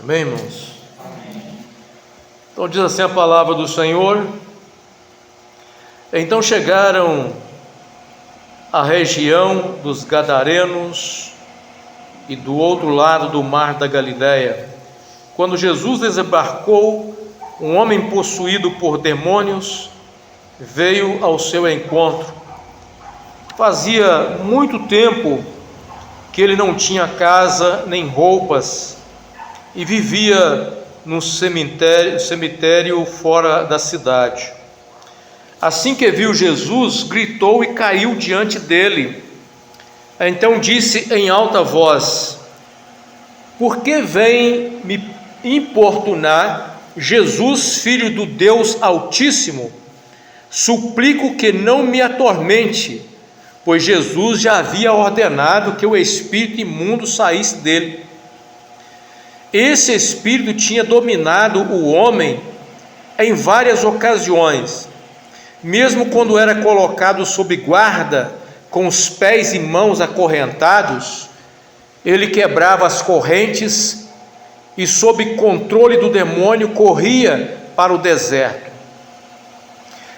Amém, irmãos? Então diz assim a palavra do Senhor: então chegaram à região dos Gadarenos e do outro lado do mar da Galileia. Quando Jesus desembarcou, um homem possuído por demônios veio ao seu encontro. Fazia muito tempo que ele não tinha casa nem roupas e vivia num cemitério fora da cidade. Assim que viu Jesus, gritou e caiu diante dele. Então disse em alta voz: por que vem me importunar, Jesus, filho do Deus Altíssimo? Suplico que não me atormente. Pois Jesus já havia ordenado que o espírito imundo saísse dele. Esse espírito tinha dominado o homem em várias ocasiões, mesmo quando era colocado sob guarda, com os pés e mãos acorrentados, ele quebrava as correntes e, sob controle do demônio, corria para o deserto.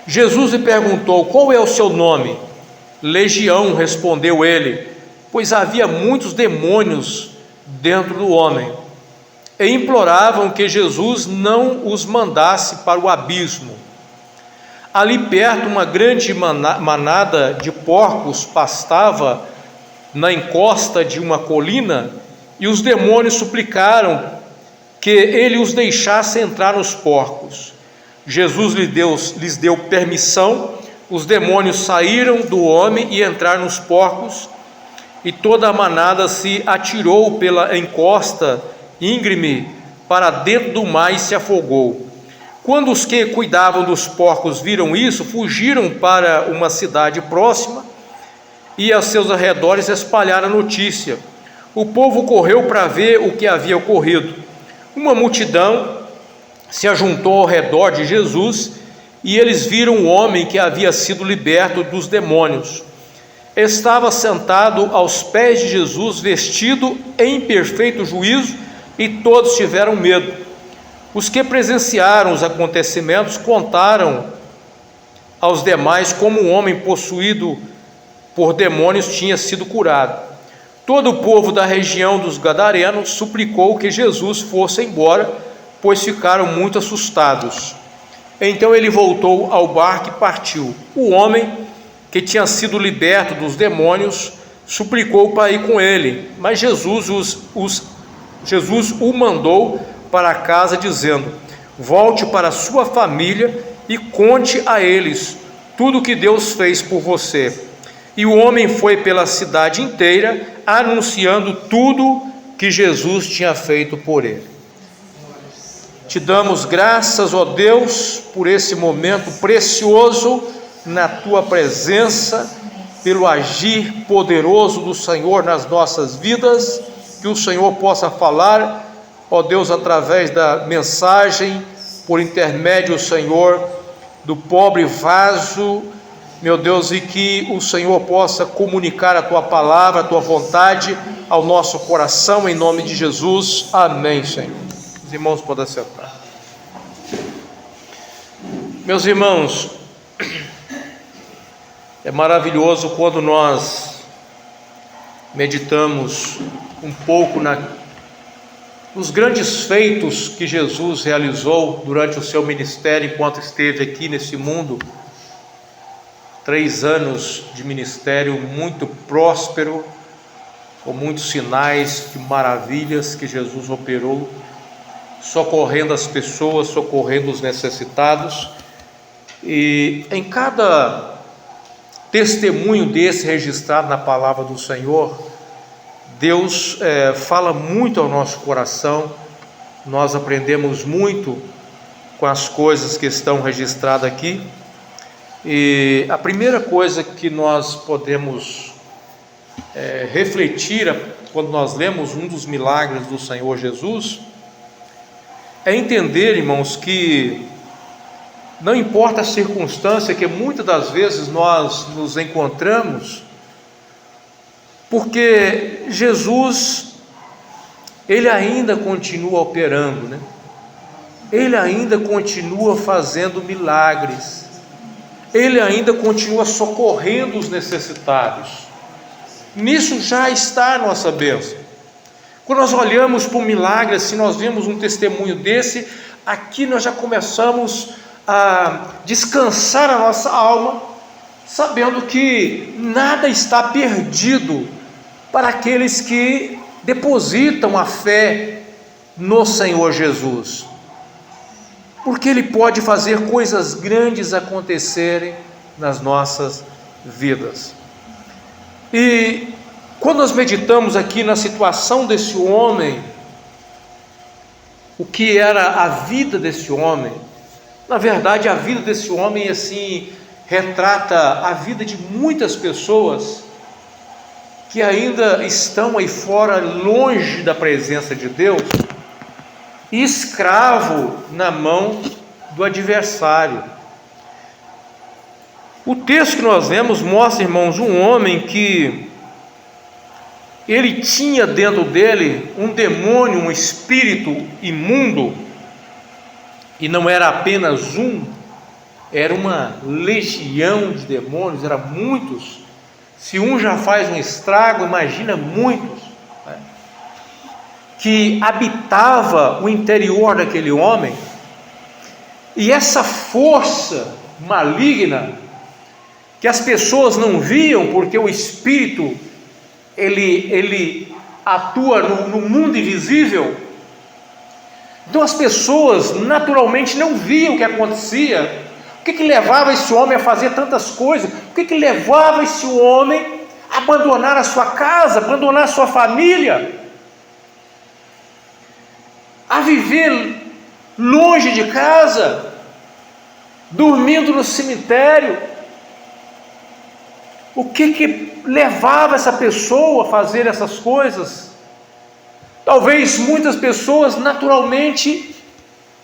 Jesus lhe perguntou: qual é o seu nome? Legião, respondeu ele, pois havia muitos demônios dentro do homem, e imploravam que Jesus não os mandasse para o abismo. Ali perto, uma grande manada de porcos pastava na encosta de uma colina, e os demônios suplicaram que ele os deixasse entrar nos porcos. Jesus lhes deu permissão. Os demônios saíram do homem e entraram nos porcos, e toda a manada se atirou pela encosta íngreme para dentro do mar e se afogou. Quando os que cuidavam dos porcos viram isso, fugiram para uma cidade próxima e aos seus arredores espalharam a notícia. O povo correu para ver o que havia ocorrido. Uma multidão se ajuntou ao redor de Jesus e eles viram o homem que havia sido liberto dos demônios. Estava sentado aos pés de Jesus, vestido em perfeito juízo, e todos tiveram medo. Os que presenciaram os acontecimentos contaram aos demais como um homem possuído por demônios tinha sido curado. Todo o povo da região dos Gadarenos suplicou que Jesus fosse embora, pois ficaram muito assustados. Então ele voltou ao barco e partiu. O homem que tinha sido liberto dos demônios suplicou para ir com ele, mas Jesus o mandou para casa, dizendo: volte para sua família e conte a eles tudo o que Deus fez por você. E o homem foi pela cidade inteira, anunciando tudo que Jesus tinha feito por ele. Te damos graças, ó Deus, por esse momento precioso na Tua presença, pelo agir poderoso do Senhor nas nossas vidas, que o Senhor possa falar, ó Deus, através da mensagem, por intermédio, Senhor, do pobre vaso, meu Deus, e que o Senhor possa comunicar a Tua palavra, a Tua vontade ao nosso coração, em nome de Jesus. Amém, Senhor. Os irmãos podem sentar. Meus irmãos, é maravilhoso quando nós meditamos um pouco nos grandes feitos que Jesus realizou durante o seu ministério enquanto esteve aqui nesse mundo. 3 anos de ministério muito próspero, com muitos sinais de maravilhas que Jesus operou, socorrendo as pessoas, socorrendo os necessitados. E em cada testemunho desse registrado na palavra do Senhor, Deus fala muito ao nosso coração. Nós aprendemos muito com as coisas que estão registradas aqui. E a primeira coisa que nós podemos refletir quando nós lemos um dos milagres do Senhor Jesus é entender, irmãos, que não importa a circunstância que muitas das vezes nós nos encontramos, porque Jesus Ele ainda continua operando, né? Ele ainda continua fazendo milagres, Ele ainda continua socorrendo os necessitados. Nisso já está a nossa bênção. Quando nós olhamos para o milagre, se nós vemos um testemunho desse, aqui nós já começamos a descansar a nossa alma, sabendo que nada está perdido para aqueles que depositam a fé no Senhor Jesus, porque Ele pode fazer coisas grandes acontecerem nas nossas vidas. E quando nós meditamos aqui na situação desse homem, o que era a vida desse homem, na verdade a vida desse homem assim retrata a vida de muitas pessoas que ainda estão aí fora, longe da presença de Deus, e escravo na mão do adversário. O texto que nós vemos mostra, irmãos, um homem que ele tinha dentro dele um demônio, um espírito imundo, e não era apenas um, era uma legião de demônios, eram muitos. Se um já faz um estrago, imagina muitos, né? Que habitava o interior daquele homem, e essa força maligna, que as pessoas não viam, porque o espírito, ele atua no mundo invisível, então as pessoas naturalmente não viam o que acontecia. O que levava esse homem a fazer tantas coisas? O que levava esse homem a abandonar a sua casa, abandonar a sua família, a viver longe de casa, dormindo no cemitério? O que levava essa pessoa a fazer essas coisas? Talvez muitas pessoas naturalmente,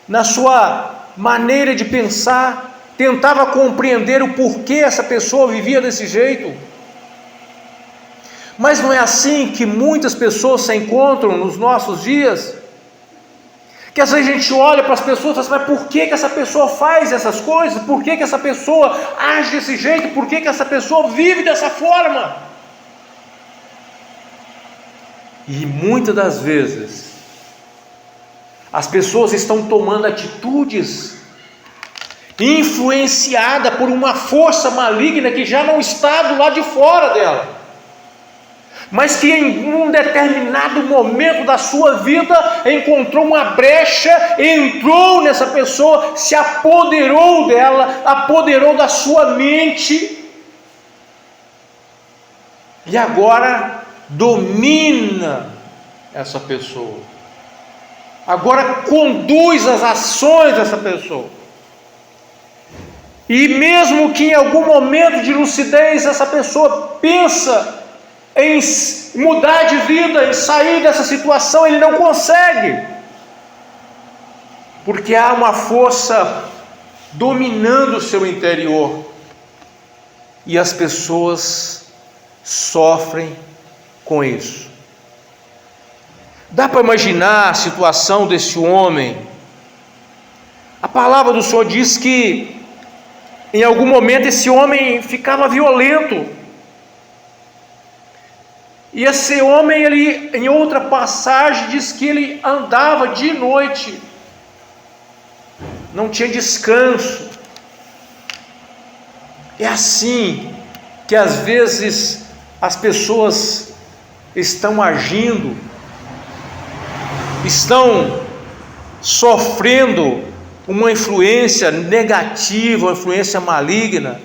na sua maneira de pensar, tentava compreender o porquê essa pessoa vivia desse jeito. Mas não é assim que muitas pessoas se encontram nos nossos dias? Que às vezes a gente olha para as pessoas e fala assim, mas por que essa pessoa faz essas coisas? Por que essa pessoa age desse jeito? Por que essa pessoa vive dessa forma? E muitas das vezes as pessoas estão tomando atitudes influenciada por uma força maligna que já não está do lado de fora dela, mas que em um determinado momento da sua vida encontrou uma brecha, entrou nessa pessoa, se apoderou dela, apoderou da sua mente, e agora domina essa pessoa, agora conduz as ações dessa pessoa. E mesmo que em algum momento de lucidez essa pessoa pensa em mudar de vida, em sair dessa situação, ele não consegue, porque há uma força dominando o seu interior, e as pessoas sofrem com isso. Dá para imaginar a situação desse homem? A palavra do Senhor diz que em algum momento esse homem ficava violento, e esse homem, ele, em outra passagem, diz que ele andava de noite, não tinha descanso. É assim que às vezes as pessoas estão agindo, estão sofrendo uma influência negativa, uma influência maligna,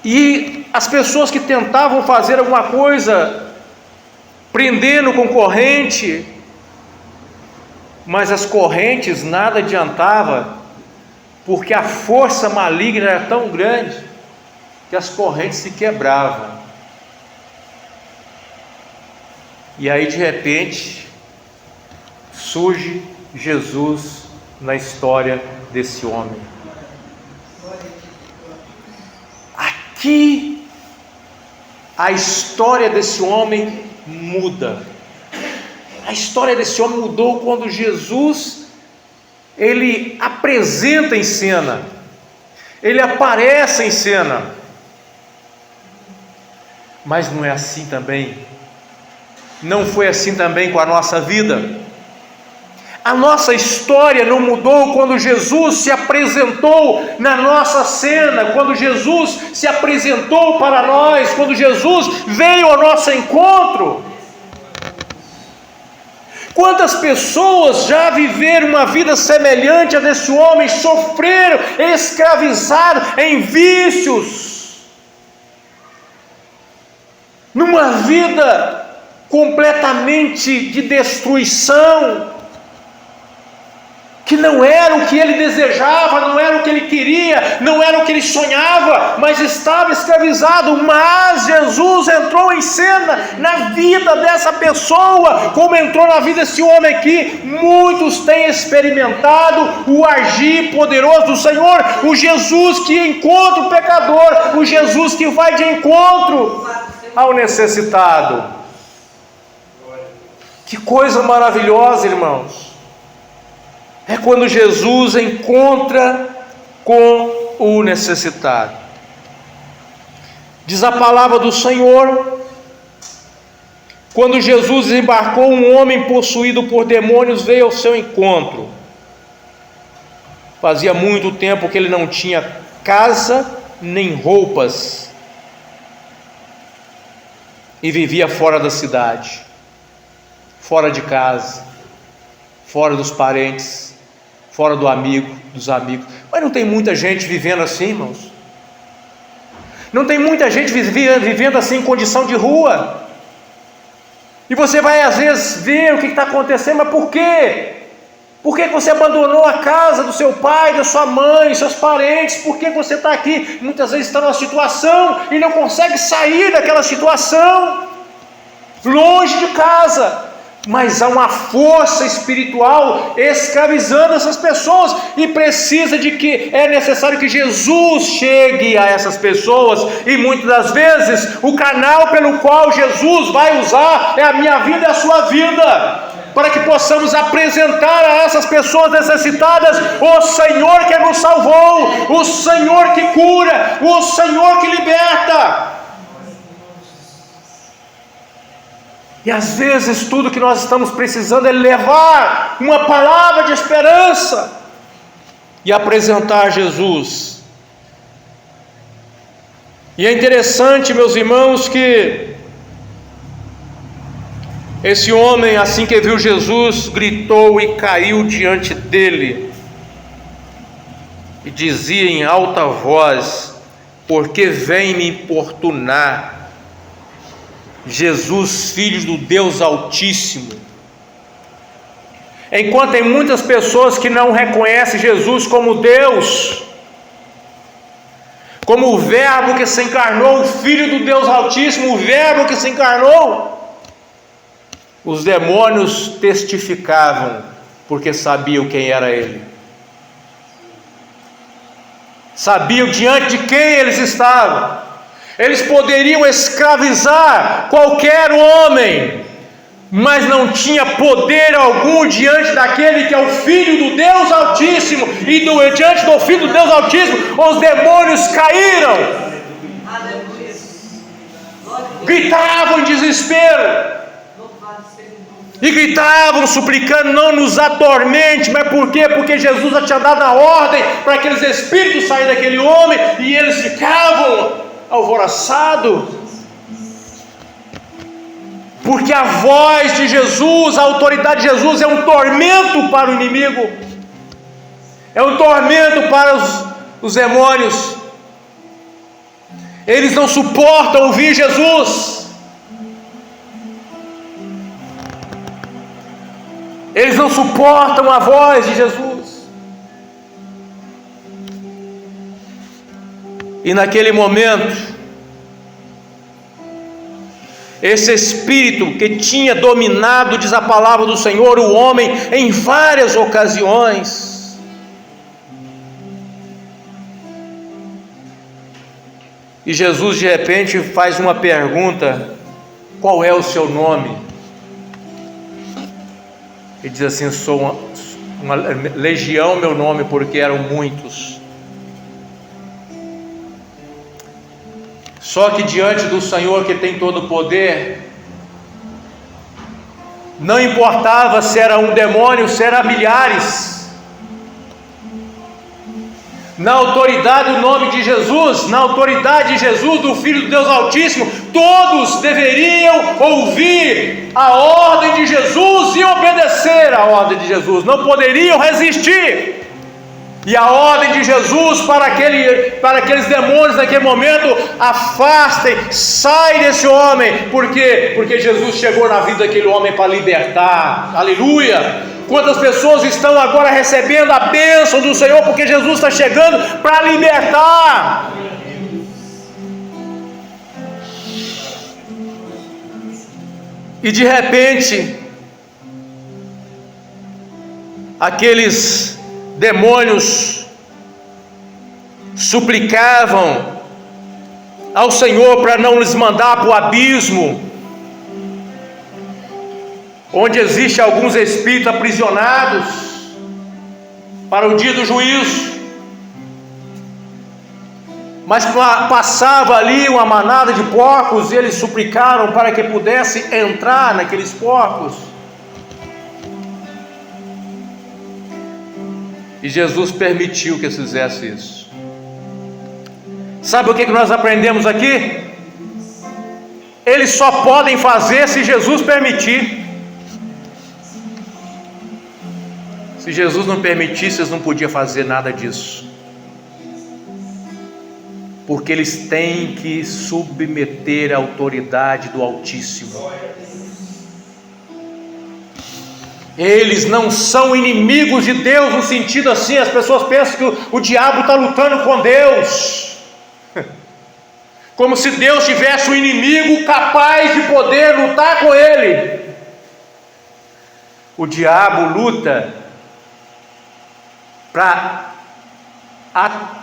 e as pessoas que tentavam fazer alguma coisa, prendendo com corrente, mas as correntes nada adiantava, porque a força maligna era tão grande, que as correntes se quebravam, e aí de repente, surge Jesus na história desse homem. Aqui a história desse homem muda. história desse homem mudou quando Jesus, ele apresenta em cena, ele aparece em cena. Mas não é assim também, não foi assim também com a nossa vida. A nossa história não mudou quando Jesus se apresentou na nossa cena, quando Jesus se apresentou para nós, quando Jesus veio ao nosso encontro. Quantas pessoas já viveram uma vida semelhante a desse homem, sofreram, escravizados em vícios, numa vida completamente de destruição, que não era o que ele desejava, não era o que ele queria, não era o que ele sonhava, mas estava escravizado. Mas Jesus entrou em cena na vida dessa pessoa, como entrou na vida desse homem aqui. Muitos têm experimentado o agir poderoso do Senhor, o Jesus que encontra o pecador, o Jesus que vai de encontro ao necessitado. Que coisa maravilhosa, irmãos! É quando Jesus encontra com o necessitado. Diz a palavra do Senhor: quando Jesus desembarcou, um homem possuído por demônios veio ao seu encontro. Fazia muito tempo que ele não tinha casa nem roupas e vivia fora da cidade, fora de casa, fora dos parentes, fora dos amigos. Mas não tem muita gente vivendo assim, irmãos? Não tem muita gente vivendo assim em condição de rua? E você vai às vezes ver o que está acontecendo, mas por quê? Por que você abandonou a casa do seu pai, da sua mãe, seus parentes? Por que você está aqui? Muitas vezes está numa situação e não consegue sair daquela situação, longe de casa. Mas há uma força espiritual escravizando essas pessoas, e precisa de que é necessário que Jesus chegue a essas pessoas, e muitas das vezes o canal pelo qual Jesus vai usar é a minha vida e a sua vida, para que possamos apresentar a essas pessoas necessitadas o Senhor que nos salvou, o Senhor que cura, o Senhor que liberta. E às vezes tudo que nós estamos precisando é levar uma palavra de esperança e apresentar Jesus. E é interessante, meus irmãos, que esse homem, assim que viu Jesus, gritou e caiu diante dele e dizia em alta voz: por que vem me importunar, Jesus, Filho do Deus Altíssimo? Enquanto tem muitas pessoas que não reconhecem Jesus como Deus, como o Verbo que se encarnou, o Filho do Deus Altíssimo, o Verbo que se encarnou, os demônios testificavam, porque sabiam quem era Ele, sabiam diante de quem eles estavam. Eles poderiam escravizar qualquer homem, mas não tinha poder algum diante daquele que é o Filho do Deus Altíssimo. E diante do Filho do Deus Altíssimo, os demônios caíram, gritavam em desespero, e gritavam suplicando: não nos atormente. Mas por quê? Porque Jesus já tinha dado a ordem para aqueles espíritos saírem daquele homem, e eles ficavam alvoroçado, porque a voz de Jesus, a autoridade de Jesus é um tormento para o inimigo, é um tormento para os demônios. Eles não suportam ouvir Jesus, eles não suportam a voz de Jesus. E naquele momento, esse espírito que tinha dominado, diz a palavra do Senhor, o homem em várias ocasiões, e Jesus de repente faz uma pergunta: qual é o seu nome? E diz assim: sou uma legião, meu nome, porque eram muitos. Só que diante do Senhor, que tem todo o poder, não importava se era um demônio, se era milhares. Na autoridade do nome de Jesus, na autoridade de Jesus, do Filho de Deus Altíssimo, todos deveriam ouvir a ordem de Jesus e obedecer a ordem de Jesus. Não poderiam resistir. E a ordem de Jesus para aqueles demônios naquele momento: afastem, sai desse homem. Por quê? Porque Jesus chegou na vida daquele homem para libertar. Aleluia! Quantas pessoas estão agora recebendo a bênção do Senhor, porque Jesus está chegando para libertar. E de repente, aqueles demônios suplicavam ao Senhor para não lhes mandar para o abismo, onde existe alguns espíritos aprisionados para o dia do juízo. Mas passava ali uma manada de porcos, e eles suplicaram para que pudesse entrar naqueles porcos. E Jesus permitiu que eles fizessem isso. Sabe o que nós aprendemos aqui? Eles só podem fazer se Jesus permitir. Se Jesus não permitisse, eles não podiam fazer nada disso. Porque eles têm que submeter a autoridade do Altíssimo. Eles não são inimigos de Deus, no sentido assim, as pessoas pensam que o diabo está lutando com Deus, como se Deus tivesse um inimigo capaz de poder lutar com ele. O diabo luta para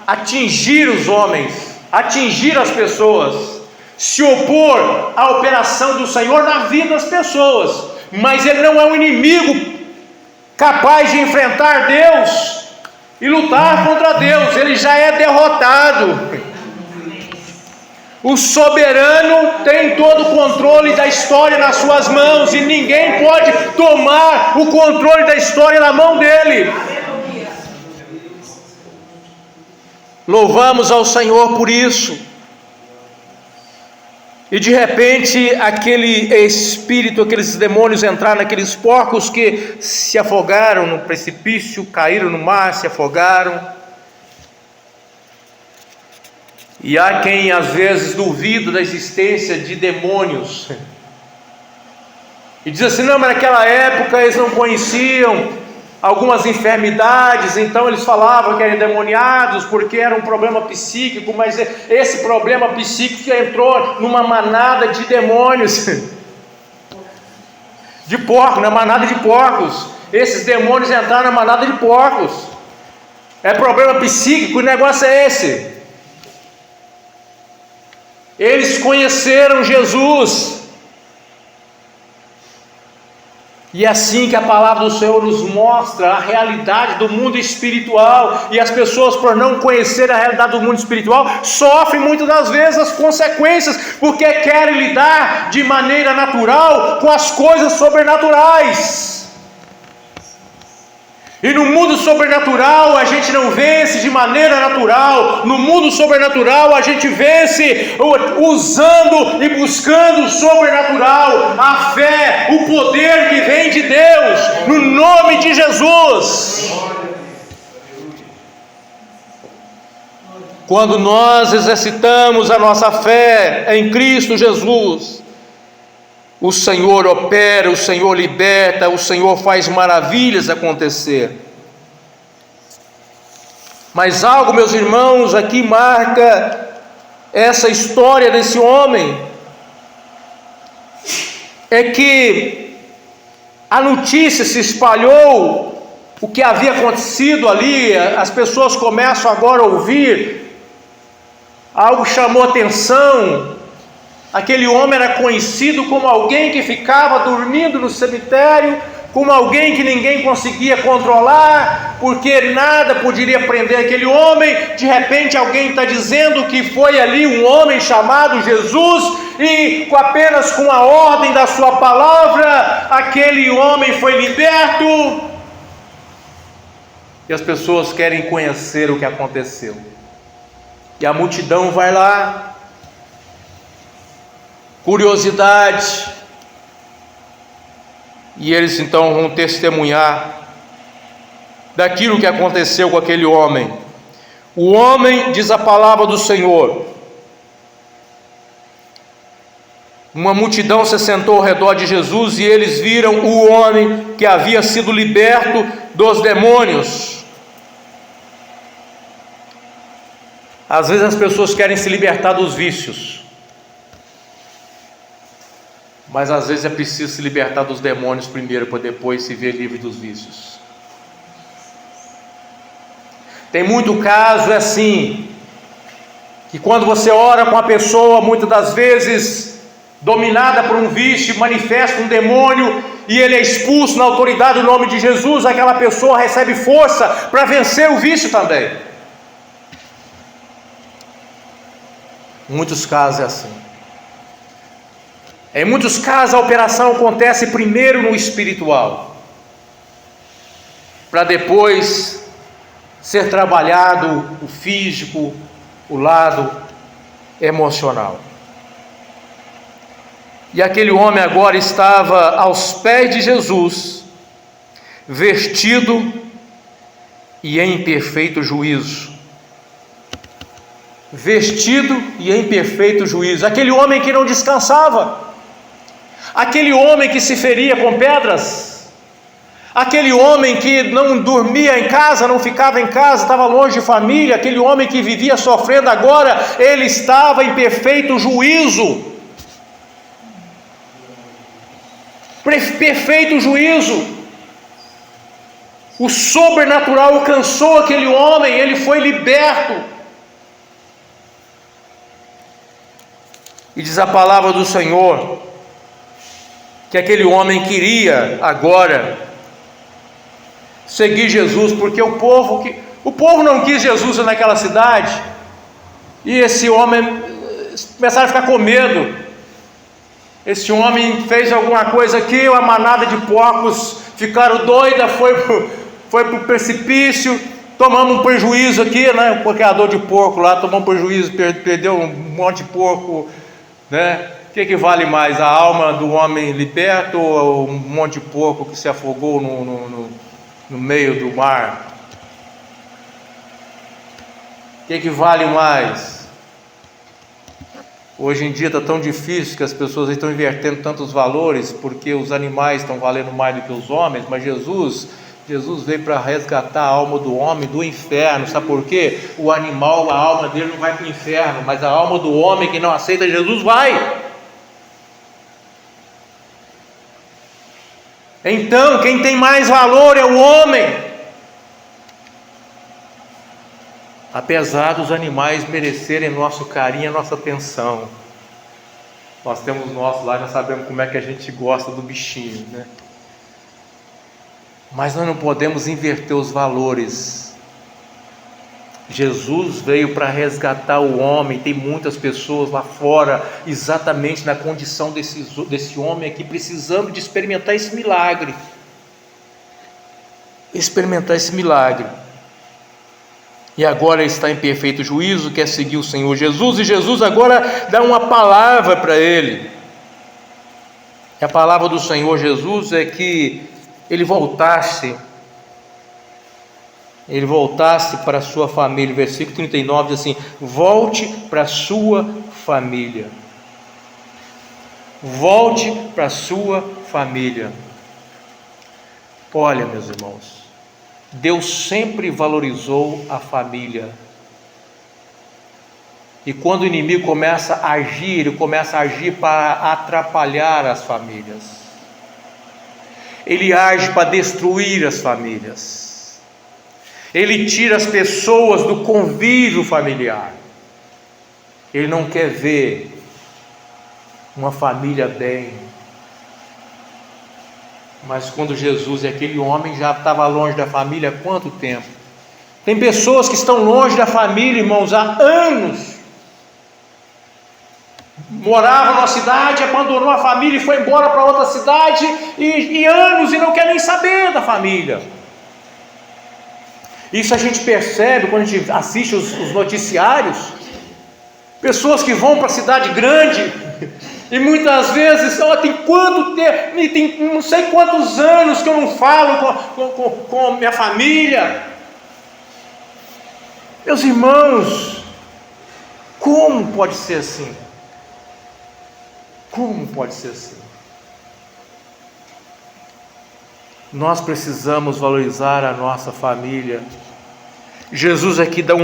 atingir os homens, atingir as pessoas, se opor à operação do Senhor na vida das pessoas. Mas ele não é um inimigo capaz de enfrentar Deus e lutar contra Deus. Ele já é derrotado. O soberano tem todo o controle da história nas suas mãos, e ninguém pode tomar o controle da história na mão dele. Louvamos ao Senhor por isso. E de repente aquele espírito, aqueles demônios entraram naqueles porcos, que se afogaram no precipício, caíram no mar, se afogaram. E há quem às vezes duvida da existência de demônios e diz assim: não, mas naquela época eles não conheciam algumas enfermidades, então eles falavam que eram endemoniados porque era um problema psíquico. Mas esse problema psíquico entrou numa manada de demônios, de porcos, na manada de porcos. Esses demônios entraram na manada de porcos. É problema psíquico, o negócio é esse. Eles conheceram Jesus. E é assim que a palavra do Senhor nos mostra a realidade do mundo espiritual. E as pessoas, por não conhecer a realidade do mundo espiritual, sofrem muitas das vezes as consequências, porque querem lidar de maneira natural com as coisas sobrenaturais. E no mundo sobrenatural a gente não vence de maneira natural. No mundo sobrenatural a gente vence usando e buscando o sobrenatural, a fé, o poder que vem de Deus, no nome de Jesus. Quando nós exercitamos a nossa fé em Cristo Jesus, o Senhor opera, o Senhor liberta, o Senhor faz maravilhas acontecer. Mas algo, meus irmãos, aqui marca essa história desse homem, é que a notícia se espalhou, o que havia acontecido ali, as pessoas começam agora a ouvir, algo chamou atenção. Aquele homem era conhecido como alguém que ficava dormindo no cemitério como alguém que ninguém conseguia controlar, porque nada poderia prender aquele homem. De repente alguém está dizendo que foi ali um homem chamado Jesus, e apenas com a ordem da sua palavra, aquele homem foi liberto. E as pessoas querem conhecer o que aconteceu, e a multidão vai lá, curiosidade, e eles então vão testemunhar daquilo que aconteceu com aquele homem. O homem, diz a palavra do Senhor, uma multidão se sentou ao redor de Jesus, e eles viram o homem que havia sido liberto dos demônios. Às vezes as pessoas querem se libertar dos vícios, mas às vezes é preciso se libertar dos demônios primeiro, para depois se ver livre dos vícios. Tem muito caso assim, que quando você ora com a pessoa, muitas das vezes dominada por um vício, manifesta um demônio, e ele é expulso na autoridade do nome de Jesus, aquela pessoa recebe força para vencer o vício também. Em muitos casos é assim. Em muitos casos a operação acontece primeiro no espiritual, para depois ser trabalhado o físico, o lado emocional. E aquele homem agora estava aos pés de Jesus, vestido e em perfeito juízo. Vestido e em perfeito juízo. Aquele homem que não descansava, aquele homem que se feria com pedras, aquele homem que não dormia em casa, não ficava em casa, estava longe de família, aquele homem que vivia sofrendo, agora ele estava em perfeito juízo. Perfeito juízo. O sobrenatural alcançou aquele homem, ele foi liberto. E diz a palavra do Senhor que aquele homem queria agora seguir Jesus, porque o povo não quis Jesus naquela cidade, e esse homem começaram a ficar com medo. Esse homem fez alguma coisa aqui, uma manada de porcos ficaram doidas, foi para o precipício, tomamos um prejuízo aqui, né? O porqueador de porco lá tomou um prejuízo, perdeu um monte de porco, né? O que vale mais, a alma do homem liberto, ou um monte de porco que se afogou no meio do mar? O que vale mais? Hoje em dia está tão difícil que as pessoas estão invertendo tantos valores, porque os animais estão valendo mais do que os homens, mas Jesus veio para resgatar a alma do homem do inferno. Sabe por quê? O animal, a alma dele não vai para o inferno, mas a alma do homem que não aceita Jesus vai. Então quem tem mais valor é o homem. Apesar dos animais merecerem nosso carinho, nossa atenção, nós temos nosso lá e nós sabemos como é que a gente gosta do bichinho, né? Mas nós não podemos inverter os valores. Jesus veio para resgatar o homem. Tem muitas pessoas lá fora, exatamente na condição desse homem aqui, precisando de experimentar esse milagre. E agora ele está em perfeito juízo, quer seguir o Senhor Jesus, e Jesus agora dá uma palavra para ele. E a palavra do Senhor Jesus é que ele voltasse para a sua família. Versículo 39 diz assim: volte para a sua família. Volte para a sua família. Olha, meus irmãos, Deus sempre valorizou a família. E quando o inimigo começa a agir, ele começa a agir para atrapalhar as famílias. Ele age para destruir as famílias. Ele tira as pessoas do convívio familiar. Ele não quer ver uma família bem. Mas quando Jesus e aquele homem já estava longe da família há quanto tempo? Tem pessoas que estão longe da família, irmãos, há anos. Morava numa cidade, abandonou a família e foi embora para outra cidade, e anos, e não quer nem saber da família. Isso a gente percebe quando a gente assiste os noticiários. Pessoas que vão para a cidade grande e muitas vezes, tem quanto tempo, tem não sei quantos anos que eu não falo com minha família. Meus irmãos, como pode ser assim? Como pode ser assim? Nós precisamos valorizar a nossa família. Jesus aqui dá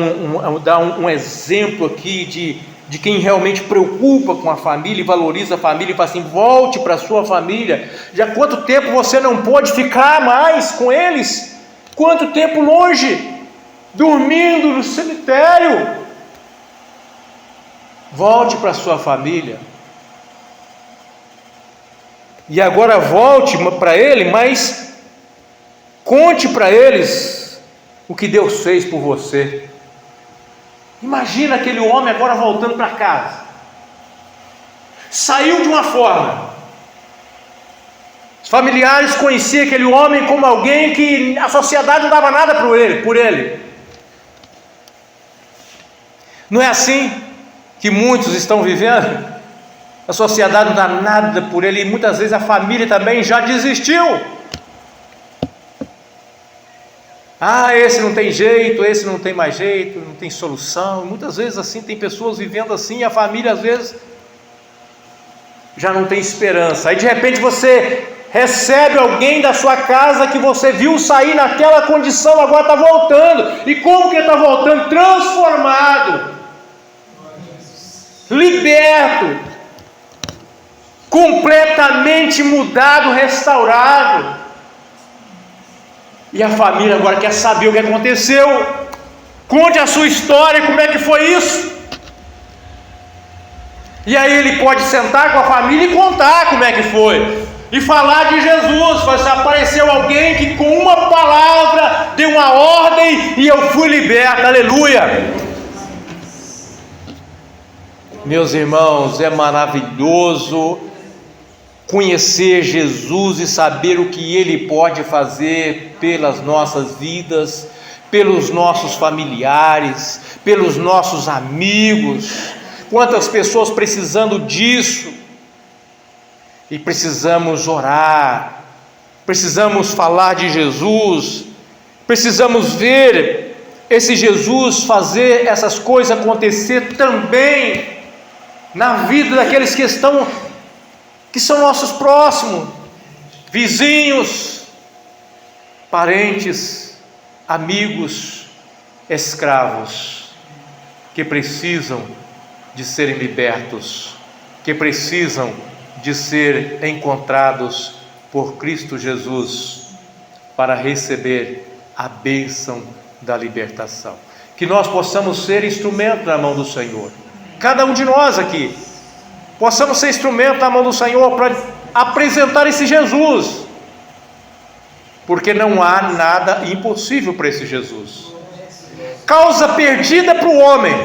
um exemplo aqui de quem realmente preocupa com a família e valoriza a família, e fala assim: volte para a sua família. Já quanto tempo você não pode ficar mais com eles? Quanto tempo longe? Dormindo no cemitério? Volte para a sua família. E agora volte para ele, mas conte para eles o que Deus fez por você. Imagina aquele homem agora voltando para casa. Saiu de uma forma. Os familiares conheciam aquele homem como alguém que a sociedade não dava nada por ele. Não é assim que muitos estão vivendo? A sociedade não dá nada por ele, e muitas vezes a família também já desistiu. Esse não tem jeito, esse não tem mais jeito, não tem solução. Muitas vezes assim, tem pessoas vivendo assim, e a família às vezes já não tem esperança. Aí de repente você recebe alguém da sua casa que você viu sair naquela condição, agora está voltando. E como que ele está voltando? Transformado, liberto, completamente mudado, restaurado. E a família agora quer saber o que aconteceu. Conte a sua história, como é que foi isso. E aí ele pode sentar com a família e contar como é que foi, e falar de Jesus. Mas apareceu alguém que com uma palavra deu uma ordem e eu fui liberto. Aleluia. Meus irmãos, é maravilhoso conhecer Jesus e saber o que Ele pode fazer pelas nossas vidas, pelos nossos familiares, pelos nossos amigos. Quantas pessoas precisando disso, e precisamos orar, precisamos falar de Jesus, precisamos ver esse Jesus fazer essas coisas acontecer também na vida daqueles que são nossos próximos, vizinhos, parentes, amigos, escravos, que precisam de serem libertos, que precisam de ser encontrados por Cristo Jesus, para receber a bênção da libertação. Que nós possamos ser instrumento na mão do Senhor, cada um de nós aqui, possamos ser instrumento na mão do Senhor para apresentar esse Jesus, porque não há nada impossível para esse Jesus. Causa perdida para o homem,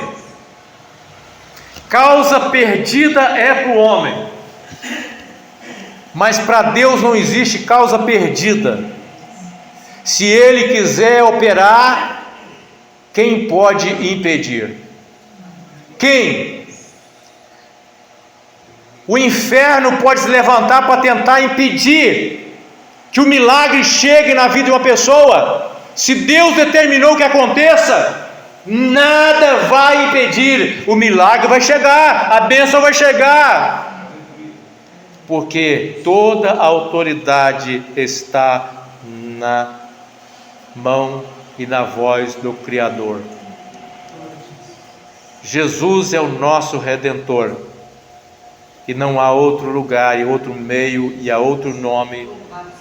causa perdida é para o homem, mas para Deus não existe causa perdida. Se Ele quiser operar, quem pode impedir? Quem? O inferno pode se levantar para tentar impedir que o milagre chegue na vida de uma pessoa. Se Deus determinou que aconteça, nada vai impedir. O milagre vai chegar, a bênção vai chegar, porque toda a autoridade está na mão e na voz do Criador. Jesus é o nosso Redentor, e não há outro lugar e outro meio e há outro nome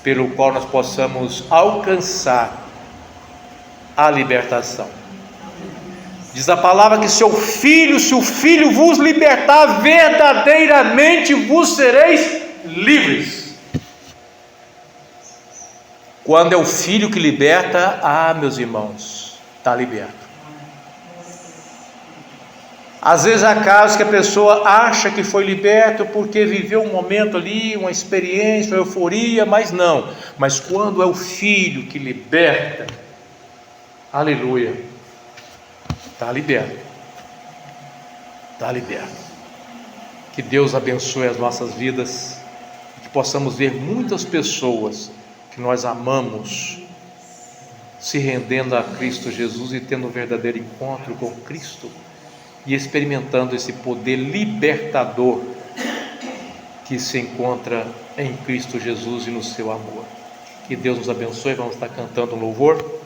pelo qual nós possamos alcançar a libertação. Diz a palavra que se o Filho vos libertar, verdadeiramente vos sereis livres. Quando é o Filho que liberta, meus irmãos, está liberto. Às vezes há casos que a pessoa acha que foi liberto porque viveu um momento ali, uma experiência, uma euforia, mas não. Mas quando é o Filho que liberta, aleluia, está liberto. Está liberto. Que Deus abençoe as nossas vidas, que possamos ver muitas pessoas que nós amamos se rendendo a Cristo Jesus e tendo um verdadeiro encontro com Cristo e experimentando esse poder libertador que se encontra em Cristo Jesus e no seu amor. Que Deus nos abençoe. Vamos estar cantando um louvor.